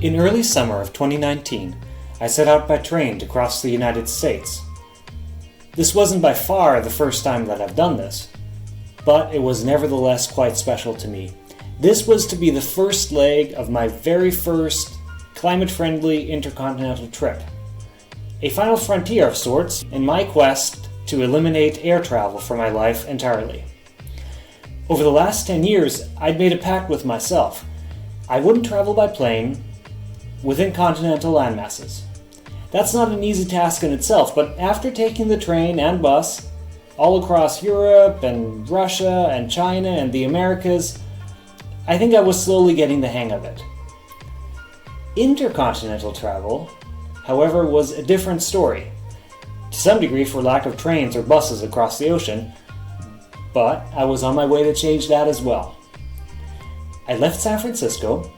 In early summer of 2019, I set out by train to cross the United States. This wasn't by far the first time that I've done this, but it was nevertheless quite special to me. This was to be the first leg of my very first climate-friendly intercontinental trip. A final frontier of sorts in my quest to eliminate air travel from my life entirely. Over the last 10 years, I'd made a pact with myself. I wouldn't travel by plane within continental landmasses. That's not an easy task in itself, but after taking the train and bus all across Europe and Russia and China and the Americas, I think I was slowly getting the hang of it. Intercontinental travel, however, was a different story, to some degree for lack of trains or buses across the ocean, but I was on my way to change that as well. I left San Francisco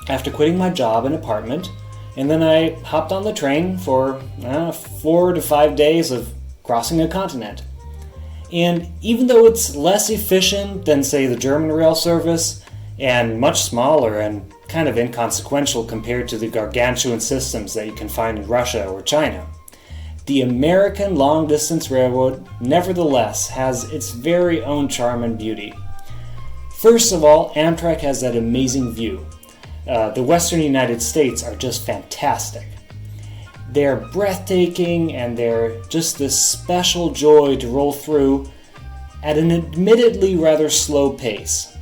after quitting my job and apartment, and then I hopped on the train for 4 to 5 days of crossing a continent. And even though it's less efficient than, say, the German rail service, and much smaller and kind of inconsequential compared to the gargantuan systems that you can find in Russia or China, the American long-distance railroad nevertheless has its very own charm and beauty. First of all, Amtrak has that amazing view. The western United States are just fantastic. They're breathtaking, and they're just this special joy to roll through at an admittedly rather slow pace.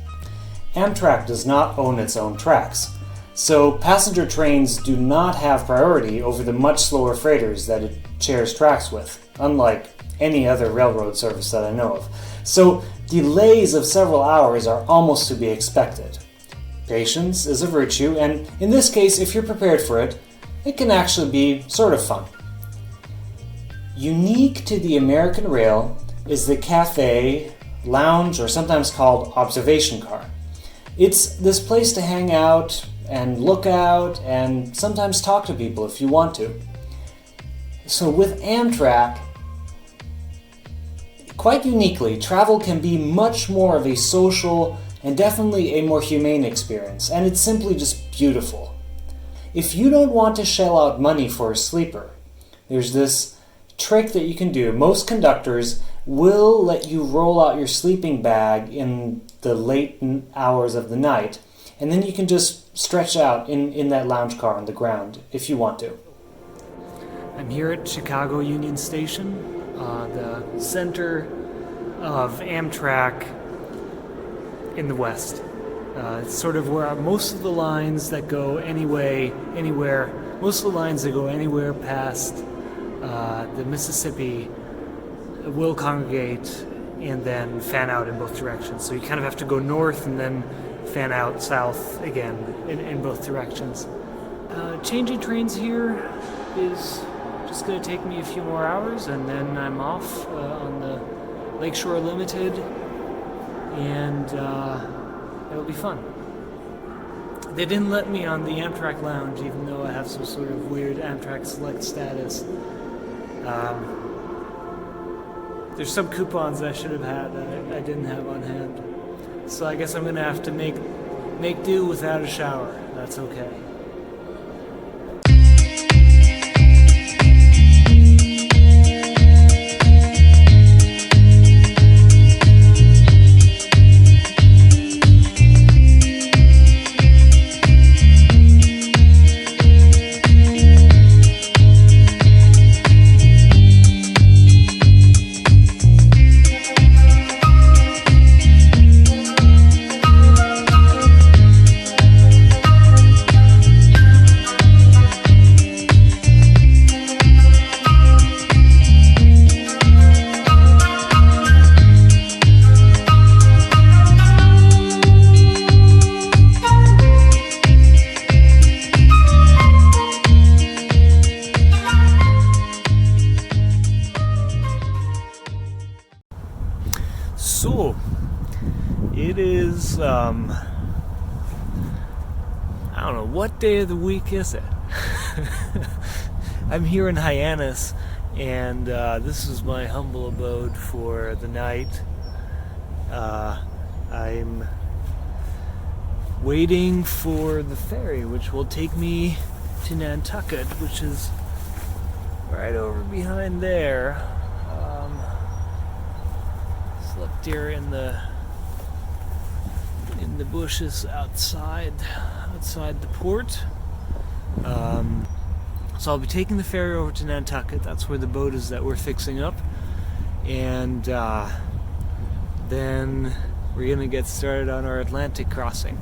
Amtrak does not own its own tracks, so passenger trains do not have priority over the much slower freighters that it shares tracks with, unlike any other railroad service that I know of. So delays of several hours are almost to be expected. Patience is a virtue, and in this case, if you're prepared for it, it can actually be sort of fun. Unique to the American rail is the cafe, lounge, or sometimes called observation car. It's this place to hang out and look out and sometimes talk to people if you want to. So with Amtrak, quite uniquely, travel can be much more of a social and definitely a more humane experience, and it's simply just beautiful. If you don't want to shell out money for a sleeper, there's this trick that you can do. Most conductors will let you roll out your sleeping bag in the late hours of the night, and then you can just stretch out in that lounge car on the ground if you want to. I'm here at Chicago Union Station, the center of Amtrak in the West. It's sort of where most of the lines that go anywhere past the Mississippi will congregate and then fan out in both directions. So you kind of have to go north and then fan out south again in both directions. Changing trains here is just going to take me a few more hours, and then I'm off on the Lakeshore Limited, and it'll be fun. They didn't let me on the Amtrak Lounge, even though I have some sort of weird Amtrak Select status. There's some coupons I should have had that I didn't have on hand. So I guess I'm going to have to make do without a shower. That's okay. So, it is, I don't know, what day of the week is it? I'm here in Hyannis, and this is my humble abode for the night. I'm waiting for the ferry, which will take me to Nantucket, which is right over behind there. Slept here in the bushes outside the port. So I'll be taking the ferry over to Nantucket. That's where the boat is that we're fixing up, and then we're gonna get started on our Atlantic crossing.